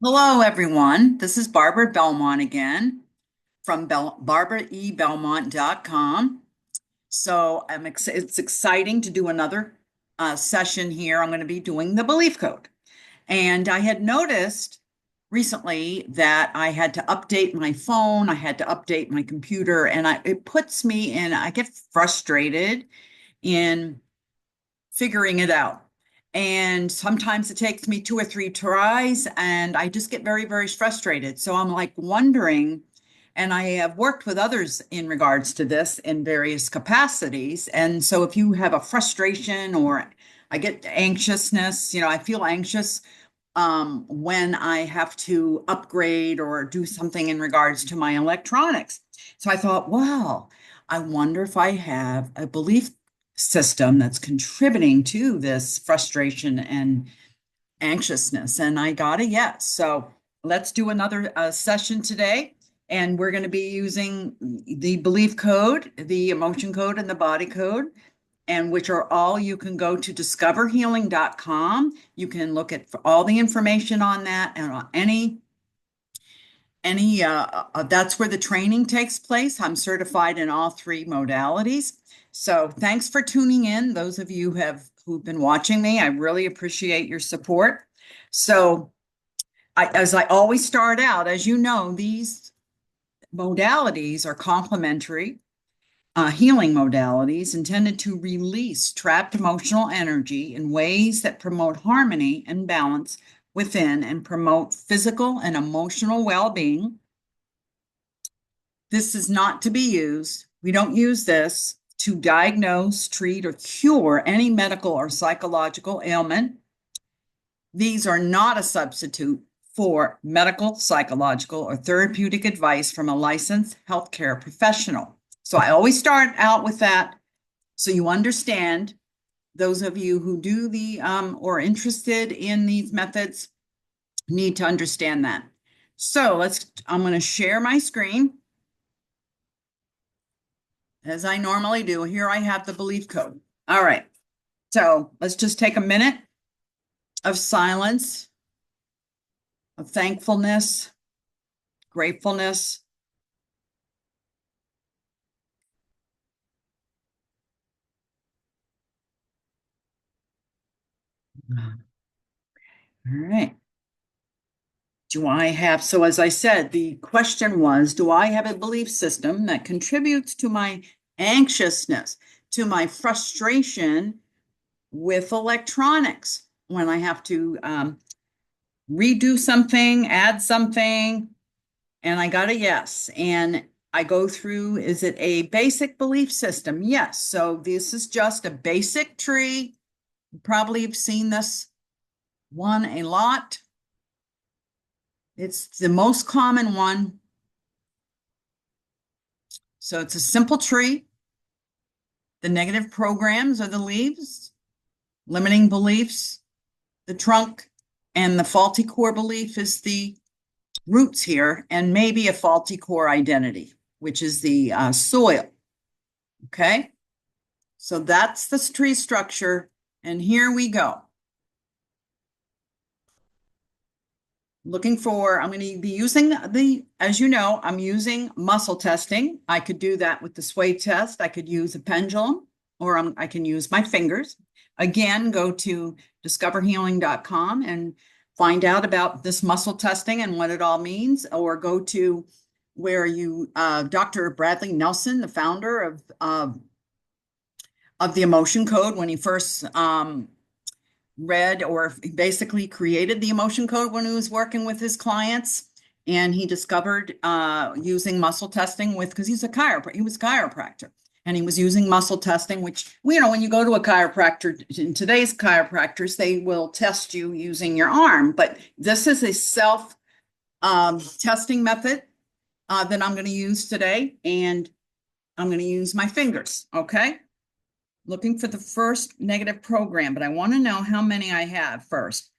Hello, everyone. This is Barbara Belmont again from barbaraebelmont.com. So it's exciting to do another session here. I'm going to be doing the belief code. And I had noticed recently that I had to update my phone, I had to update my computer, and it puts me in, I get frustrated in figuring it out. And sometimes it takes me two or three tries, and I just get very, very frustrated. So I'm like wondering, and I have worked with others in regards to this in various capacities. And so if you have a frustration or I get anxiousness, I feel anxious when I have to upgrade or do something in regards to my electronics. So I thought, wow, I wonder if I have a belief system that's contributing to this frustration and anxiousness. And I got a yes. So let's do another session today. And we're going to be using the belief code, the emotion code, and the body code, and which are all you can go to discoverhealing.com. You can look at all the information on that and on that's where the training takes place. I'm certified in all three modalities. So thanks for tuning in. Those of you who've been watching me, I really appreciate your support. So as I always start out, as you know, these modalities are complementary healing modalities intended to release trapped emotional energy in ways that promote harmony and balance within and promote physical and emotional well-being. This is not to be used. We don't use this to diagnose, treat, or cure any medical or psychological ailment. These are not a substitute for medical, psychological, or therapeutic advice from a licensed healthcare professional. So I always start out with that so you understand. Those of you who do or interested in these methods need to understand that. So I'm going to share my screen as I normally do. Here I have the belief code. All right. So let's just take a minute of silence, of thankfulness, gratefulness. All right. So as I said, the question was, do I have a belief system that contributes to my anxiousness, to my frustration with electronics when I have to redo something, add something, and I got a yes. And I go through, is it a basic belief system? Yes. So this is just a basic tree. You probably have seen this one a lot. It's the most common one. So it's a simple tree. The negative programs are the leaves, limiting beliefs, the trunk, and the faulty core belief is the roots here, and maybe a faulty core identity, which is the soil. Okay. So that's the tree structure. And here we go. I'm going to be using as you know, I'm using muscle testing. I could do that with the sway test. I could use a pendulum, or I can use my fingers. Again, go to discoverhealing.com and find out about this muscle testing and what it all means, or go to where Dr. Bradley Nelson, the founder of the emotion code, when he first read or basically created the emotion code when he was working with his clients. And he discovered using muscle testing because he was a chiropractor. And he was using muscle testing, which, when you go to a chiropractor, in today's chiropractors, they will test you using your arm. But this is a self testing method that I'm going to use today. And I'm going to use my fingers. Okay. Looking for the first negative program, but I want to know how many I have first.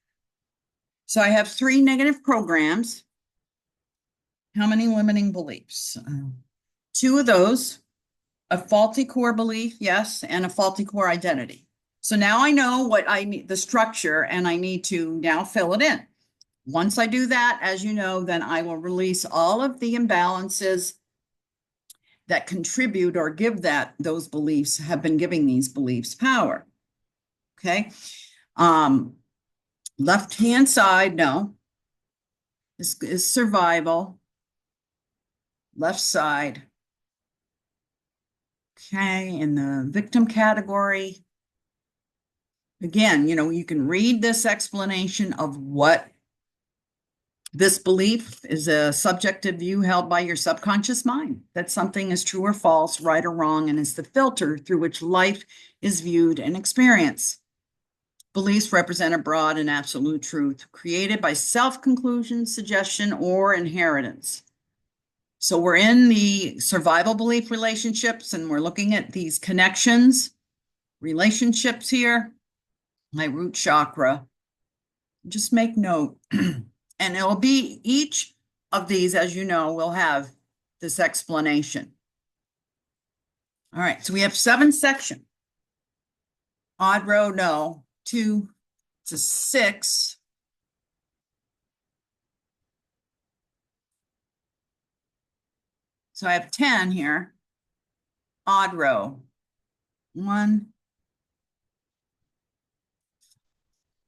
So I have 3 negative programs. How many limiting beliefs? 2 of those, a faulty core belief, yes, and a faulty core identity. So now I know what I need, the structure, and I need to now fill it in. Once I do that, as you know, then I will release all of the imbalances that contribute or give those beliefs, have been giving these beliefs power. Okay. Left hand side, no. This is survival. Left side. Okay, in the victim category. Again, you can read this explanation of what this belief is: a subjective view held by your subconscious mind that something is true or false, right or wrong, and is the filter through which life is viewed and experienced. Beliefs represent a broad and absolute truth created by self-conclusion, suggestion, or inheritance. So we're in the survival belief relationships, and we're looking at these connections, relationships here. My root chakra. Just make note. And it'll be each of these, as you know, will have this explanation. All right, so we have 7 sections. Odd row, no. 2 to 6. So I have 10 here. Odd row. 1.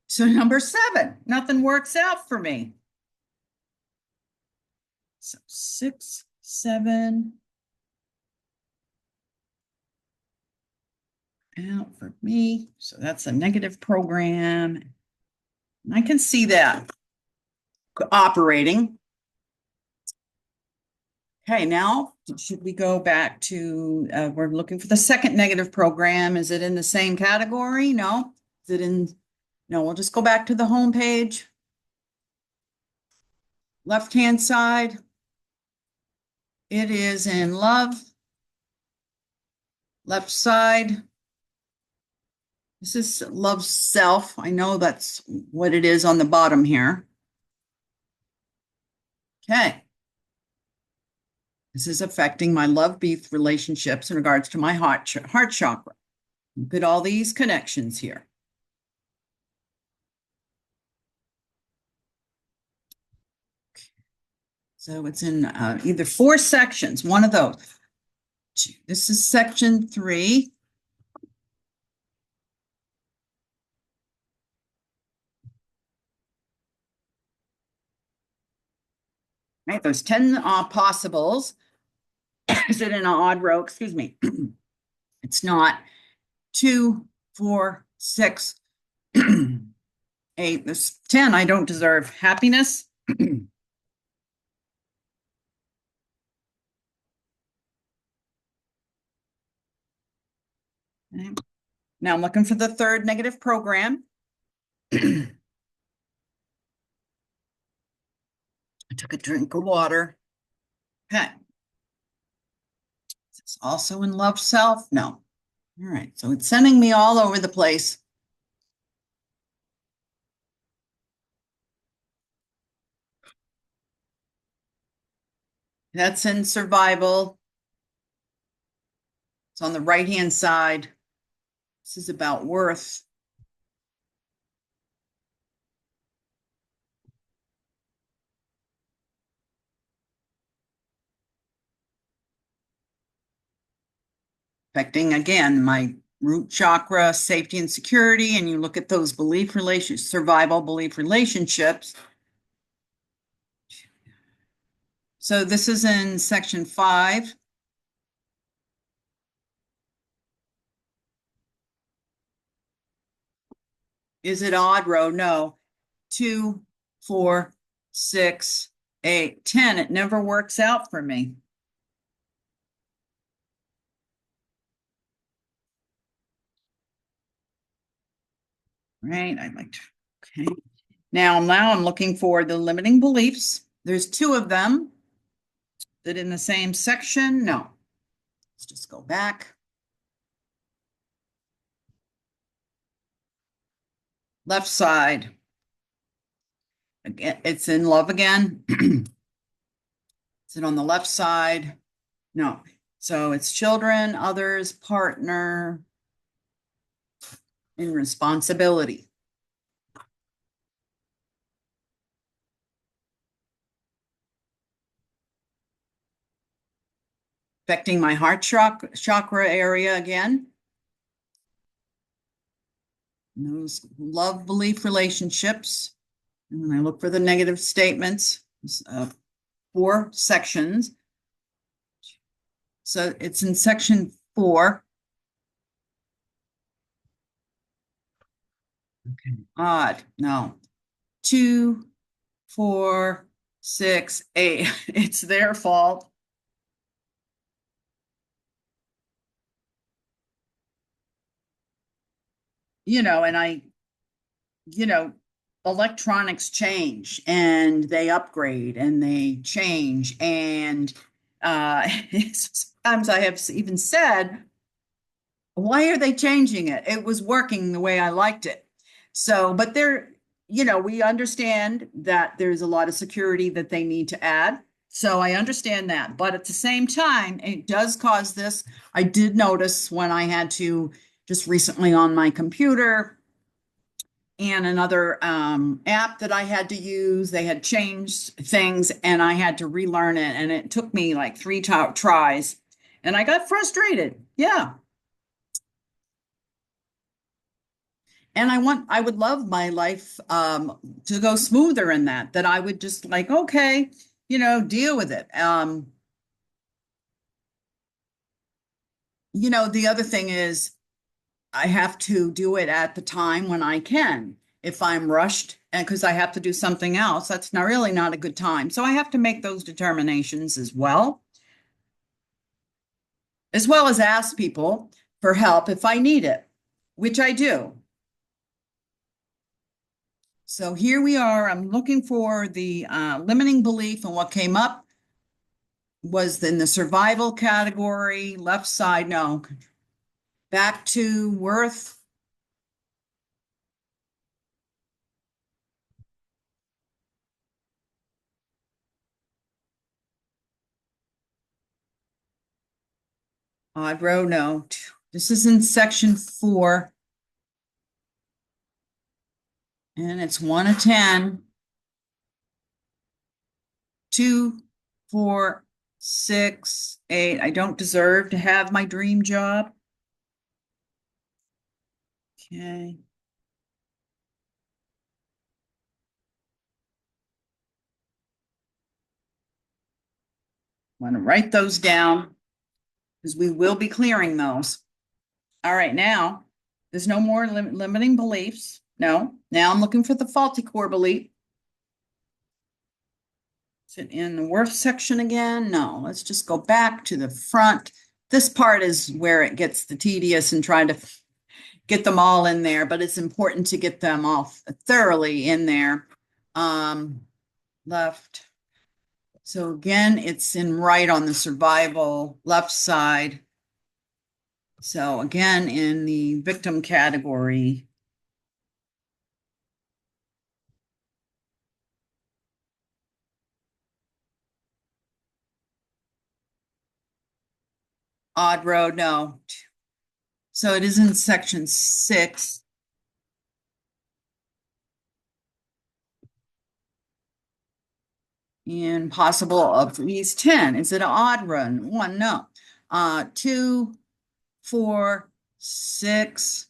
So number 7, nothing works out for me. So 6, 7. Out for me. So that's a negative program. And I can see that operating. Okay, now should we go back to, we're looking for the second negative program. Is it in the same category? No. Is it in, no, we'll just go back to the home page. Left-hand side. It is in love. Left side. This is love self. I know that's what it is on the bottom here. Okay. This is affecting my love-beef relationships in regards to my heart chakra. Look at all these connections here. So it's in either 4 sections, one of those. This is section 3. Right, there's 10 possibles. Is it in an odd row? Excuse me. It's not. 2, 4, 6, 8. This 10. I don't deserve happiness. Okay. Now I'm looking for the third negative program. I took a drink of water. Okay. Is this also in love self? No. All right. So it's sending me all over the place. That's in survival. It's on the right-hand side. This is about worth. Affecting, again, my root chakra, safety and security, and you look at those belief relations, survival belief relationships. So this is in section 5. Is it odd row? No. 2, 4, 6, 8, 10. It never works out for me. Right? I'd like to, okay. Now I'm looking for the limiting beliefs. There's 2 of them. That in the same section? No. Let's just go back. Left side. Again, it's in love again. Is it on the left side? No. So it's children, others, partner, and responsibility. affecting my heart chakra area again. And those love belief relationships. And I look for the negative statements, 4 sections. So it's in section 4. Okay. Odd. No. 2, 4, 6, 8. It's their fault. And you know, electronics change and they upgrade and they change. And sometimes I have even said, why are they changing it? It was working the way I liked it. So, but we understand that there's a lot of security that they need to add. So I understand that. But at the same time, it does cause this. I did notice when I had to just recently on my computer and another app that I had to use, they had changed things and I had to relearn it. And it took me like 3 tries and I got frustrated. Yeah. And I would love my life to go smoother in that I would just like, okay, deal with it. The other thing is I have to do it at the time when I can. If I'm rushed and because I have to do something else, that's not really not a good time. So I have to make those determinations as well as ask people for help if I need it, which I do. So here we are. I'm looking for the limiting belief, and what came up was in the survival category, left side, no, back to worth. Odd row, no. This is in section 4, and it's 1 of 10. 2, 4, 6, 8. I don't deserve to have my dream job. Okay. I want to write those down because we will be clearing those. All right, now there's no more limiting beliefs. No, now I'm looking for the faulty core belief. Is it in the worth section again? No, let's just go back to the front. This part is where it gets the tedious and trying to get them all in there, but it's important to get them all thoroughly in there. Left. So again, it's in right on the survival left side. So again, in the victim category, odd road, no. So it is in section 6. And possible of these 10. Is it an odd run? 1, no. 2, 4, 6,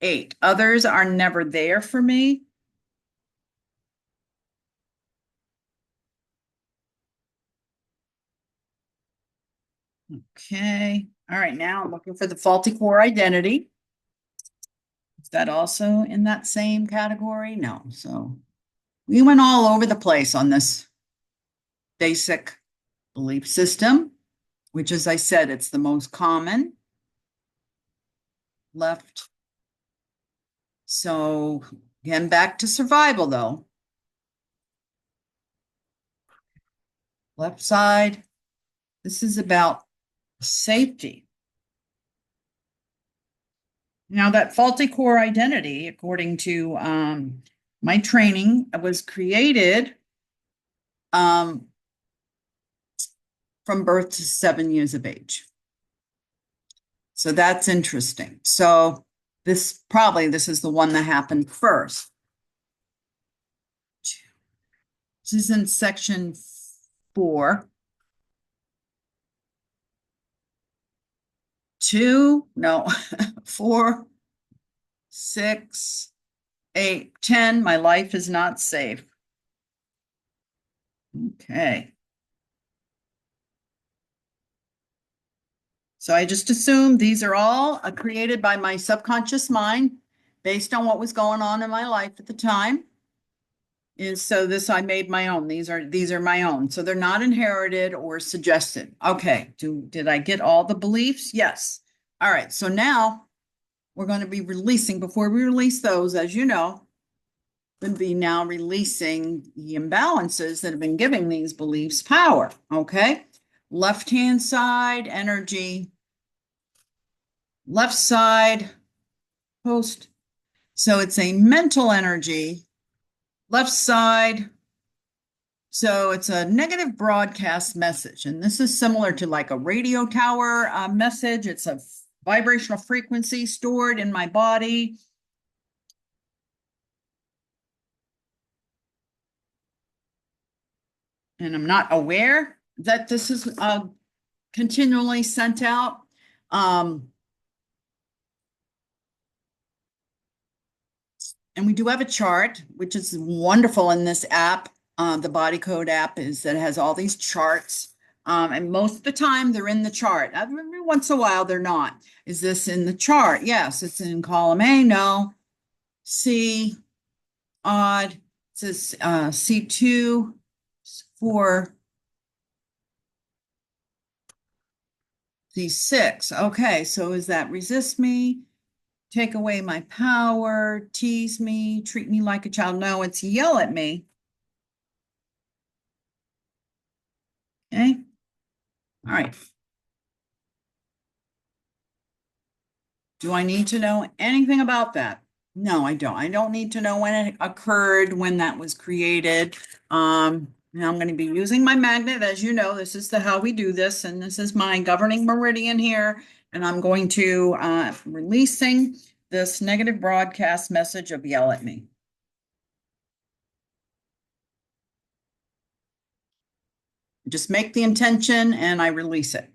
8. Others are never there for me. Okay. All right. Now I'm looking for the faulty core identity. Is that also in that same category? No. So we went all over the place on this basic belief system, which, as I said, it's the most common. Left. So again, back to survival though. Left side. This is about safety. Now, that faulty core identity, according to my training, was created from birth to 7 years of age. So that's interesting. So this is the one that happened first. This is in section 4. 2, no, 4, 6, 8, 10. My life is not safe. Okay. So I just assumed these are all created by my subconscious mind based on what was going on in my life at the time. And so this I made my own. These are my own. So they're not inherited or suggested. Okay. Did I get all the beliefs? Yes. All right. So now we're going to be releasing, before we release those, as you know, going to be now releasing the imbalances that have been giving these beliefs power. Okay. Left hand side energy, left side post. So it's a mental energy, left side. So it's a negative broadcast message. And this is similar to like a radio tower message. It's a vibrational frequency stored in my body. And I'm not aware that this is continually sent out. And we do have a chart, which is wonderful in this app. The Body Code app is that it has all these charts. And most of the time they're in the chart. Every once in a while they're not. Is this in the chart? Yes, it's in column A. No. C, odd. It says C2 for C6. Okay, so is that resist me? Take away my power, tease me, treat me like a child. No, it's yell at me. Okay. All right. Do I need to know anything about that? No, I don't. I don't need to know when it occurred, when that was created. Now I'm going to be using my magnet. As you know, this is how we do this. And this is my governing meridian here. And I'm going to releasing this negative broadcast message of yell at me. Just make the intention and I release it.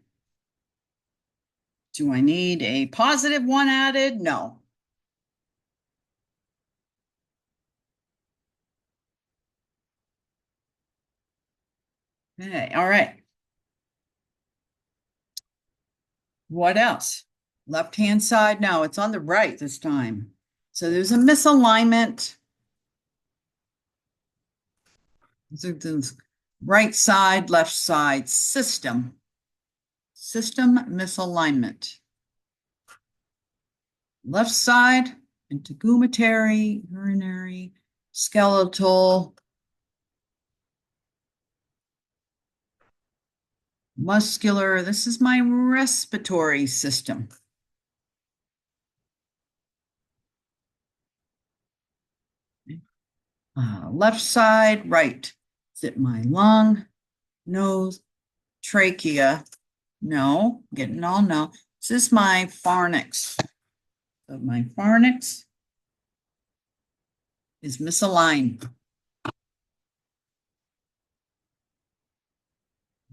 Do I need a positive one added? No. Okay, all right. What else? Left-hand side? No, it's on the right this time. So there's a misalignment. Right side, left side, system misalignment. Left side, integumentary, urinary, skeletal, muscular. This is my respiratory system. Left side, right. Is it my lung, nose, trachea? No, getting all no. This is my pharynx. So my pharynx is misaligned.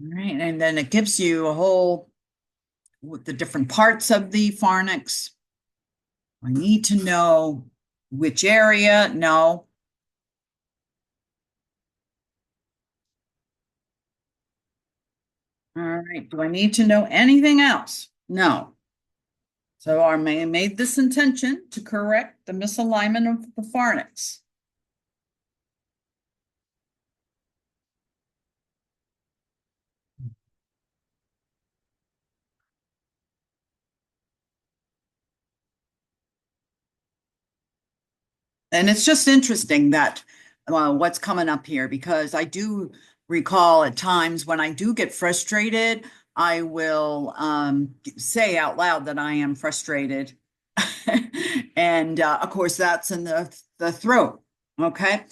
All right, and then it gives you a whole with the different parts of the pharynx. I need to know which area. No. All right. Do I need to know anything else? No. So I made this intention to correct the misalignment of the pharynx. And it's just interesting that what's coming up here, because I do recall at times when I do get frustrated, I will say out loud that I am frustrated. And of course, that's in the throat, okay?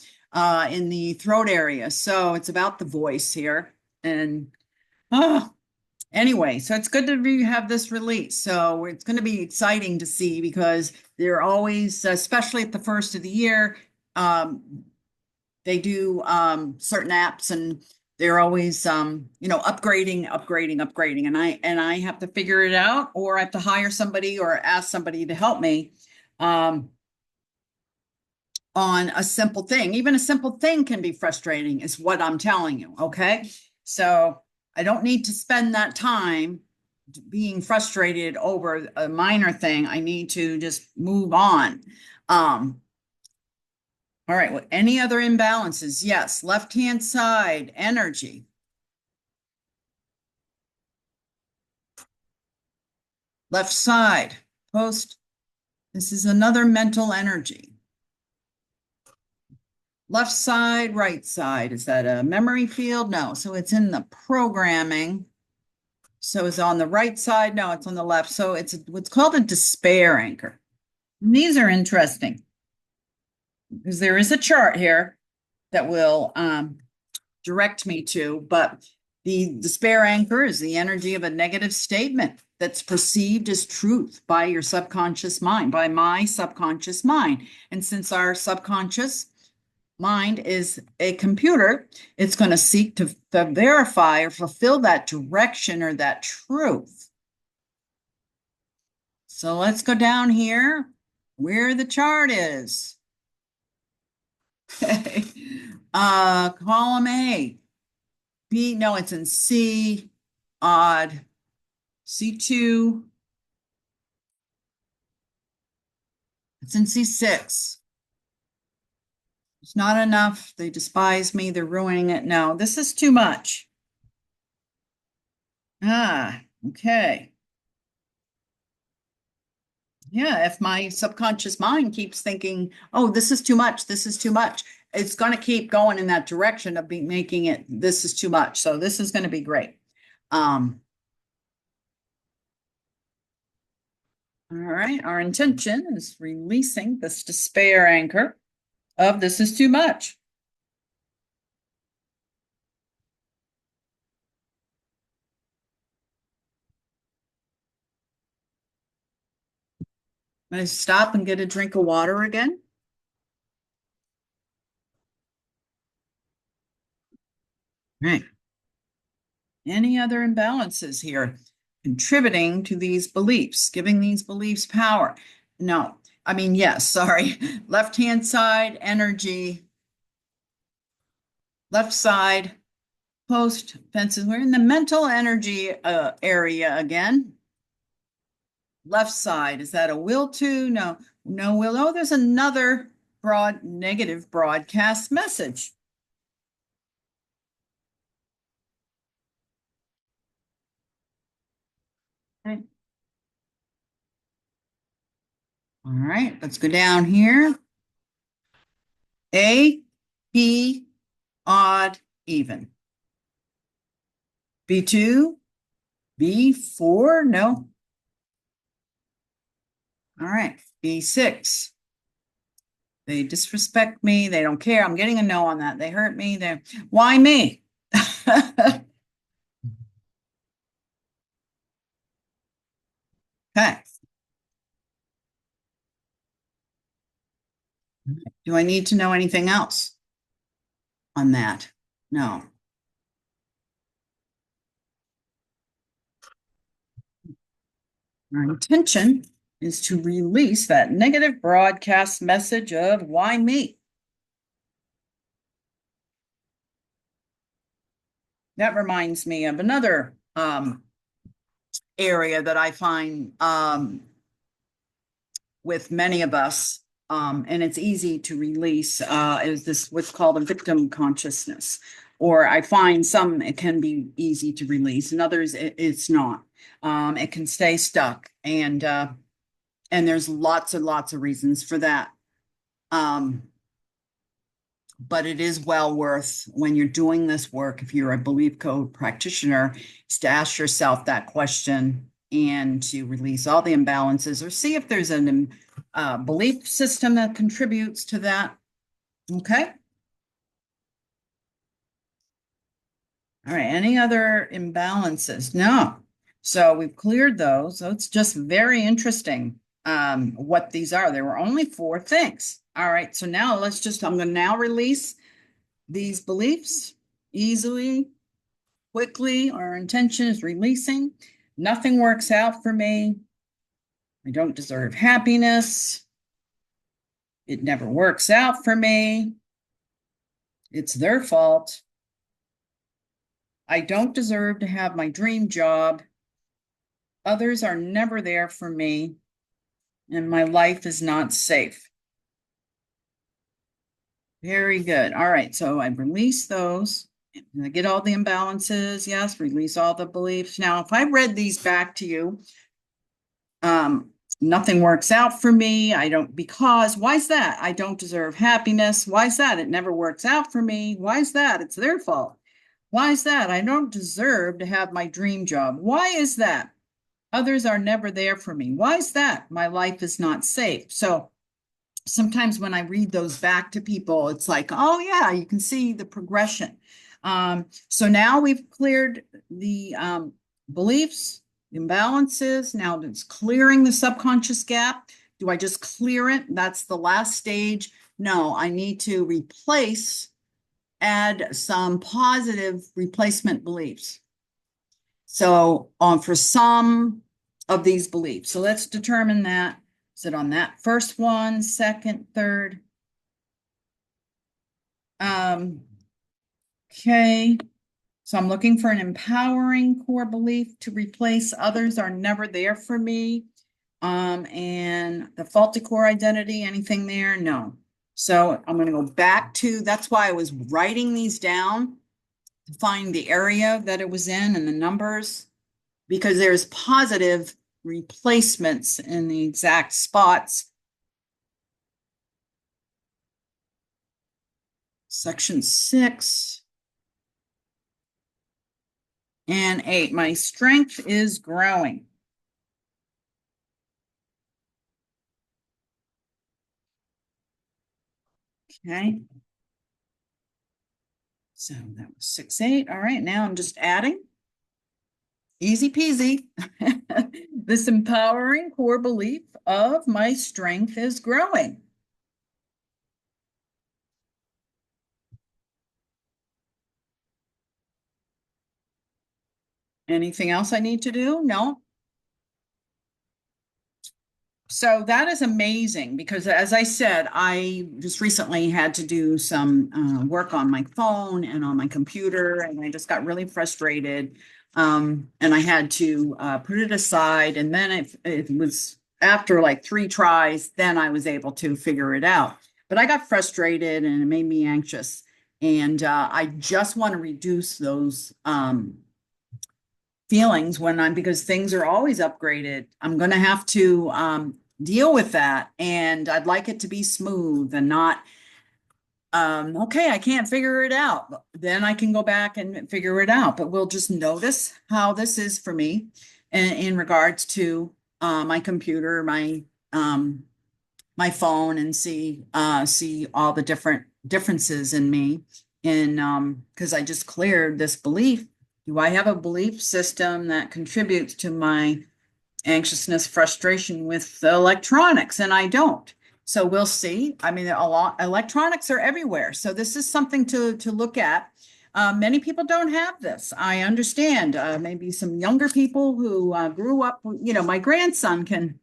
In the throat area. So it's about the voice here. And oh, anyway, so it's good to have this release. So it's going to be exciting to see because they're always, especially at the first of the year, they do certain apps and they're always, upgrading. And I have to figure it out, or I have to hire somebody or ask somebody to help me. Um, on a simple thing. Even a simple thing can be frustrating, is what I'm telling you. Okay. So I don't need to spend that time being frustrated over a minor thing. I need to just move on. Um, all right. Well, any other imbalances? Yes. Left hand side, energy. Left side, post. This is another mental energy. Left side, right side. Is that a memory field? No. So it's in the programming. So it's on the right side. No, it's on the left. So it's what's called a despair anchor. And these are interesting because there is a chart here that will direct me to, but the despair anchor is the energy of a negative statement that's perceived as truth by your subconscious mind, by my subconscious mind. And since our subconscious mind is a computer, it's going to seek to verify or fulfill that direction or that truth. So let's go down here where the chart is. Okay. Column A. B, no, it's in C, odd. C2. It's in C6. It's not enough. They despise me. They're ruining it. No, this is too much. Okay. Yeah, if my subconscious mind keeps thinking, oh, this is too much, this is too much, it's going to keep going in that direction of making it, this is too much. So this is going to be great. All right, our intention is releasing this despair anchor of this is too much. I'm going to stop and get a drink of water again. All right. Any other imbalances here contributing to these beliefs, giving these beliefs power? No, I mean, yes, sorry. Left-hand side, energy. Left side, post fences. We're in the mental energy area again. Left side, is that a will to? No, no will. Oh, there's another negative broadcast message. Okay. All right, let's go down here. A, B, odd, even. B2, B4, no. All right, B6. They disrespect me. They don't care. I'm getting a no on that. They hurt me. Why me? Okay. Do I need to know anything else on that? No. Our intention is to release that negative broadcast message of why me? That reminds me of another area that I find with many of us, and it's easy to release, is this what's called a victim consciousness. Or I find some it can be easy to release, and others it's not. It can stay stuck, and there's lots and lots of reasons for that. But it is well worth, when you're doing this work, if you're a belief code practitioner, is to ask yourself that question and to release all the imbalances, or see if there's a belief system that contributes to that. Okay. All right. Any other imbalances? No. So we've cleared those. So it's just very interesting what these are. There were only 4 things. All right. So now I'm going to now release these beliefs. easily, quickly. Our intention is releasing. Nothing works out for me. I don't deserve happiness. It never works out for me. It's their fault. I don't deserve to have my dream job. Others are never there for me, and my life is not safe. Very good. All right, so I've released those. I get all the imbalances. Yes, release all the beliefs. Now, if I read these back to you, nothing works out for me. I don't, because why is that? I don't deserve happiness. Why is that? It never works out for me. Why is that? It's their fault. Why is that? I don't deserve to have my dream job. Why is that? Others are never there for me. Why is that? My life is not safe. So sometimes when I read those back to people, it's like, oh yeah, you can see the progression. So now we've cleared the beliefs, imbalances. Now it's clearing the subconscious gap. Do I just clear it? That's the last stage. No, I need to replace, add some positive replacement beliefs. So for some of these beliefs. So let's determine that. Is it on that first one, second, third? Okay. So I'm looking for an empowering core belief to replace others are never there for me. And the faulty core identity, anything there? No. So I'm going to go back to, that's why I was writing these down to find the area that it was in and the numbers, because there's positive replacements in the exact spots. Section 6 and 8. My strength is growing. Okay. So that was 6, 8. All right. Now I'm just adding. Easy peasy. This empowering core belief of my strength is growing. Anything else I need to do? No. So that is amazing because, as I said, I just recently had to do some work on my phone and on my computer, and I just got really frustrated. And I had to put it aside. And then it was after like 3 tries, then I was able to figure it out. But I got frustrated and it made me anxious. And I just want to reduce those feelings when I'm, because things are always upgraded. I'm going to have to deal with that. And I'd like it to be smooth and not, okay, I can't figure it out. Then I can go back and figure it out. But we'll just notice how this is for me in regards to my computer, my phone, and see all the differences in me. And because I just cleared this belief. Do I have a belief system that contributes to my anxiousness, frustration with electronics? And I don't. So we'll see. I mean, a lot electronics are everywhere. So this is something to look at. Many people don't have this. I understand. Maybe some younger people who grew up, my grandson can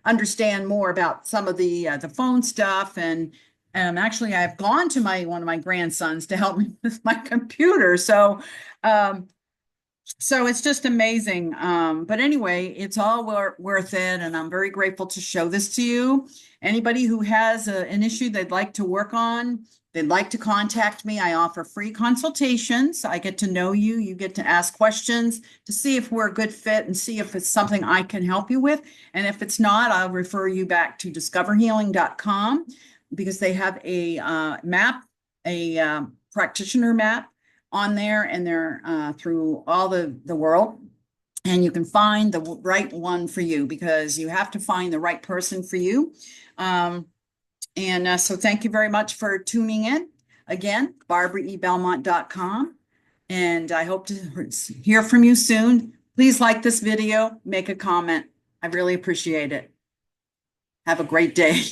understand more about some of the phone stuff. And actually, I've gone to one of my grandsons to help me with my computer. Um, so it's just amazing. But anyway, it's all worth it. And I'm very grateful to show this to you. Anybody who has an issue they'd like to work on, they'd like to contact me. I offer free consultations. I get to know you. You get to ask questions to see if we're a good fit and see if it's something I can help you with. And if it's not, I'll refer you back to discoverhealing.com because they have a map, a practitioner map on there, and they're through all the world, and you can find the right one for you because you have to find the right person for you. And so thank you very much for tuning in. Again, barbaraebelmont.com, and I hope to hear from you soon. Please like this video, make a comment. I really appreciate it. Have a great day.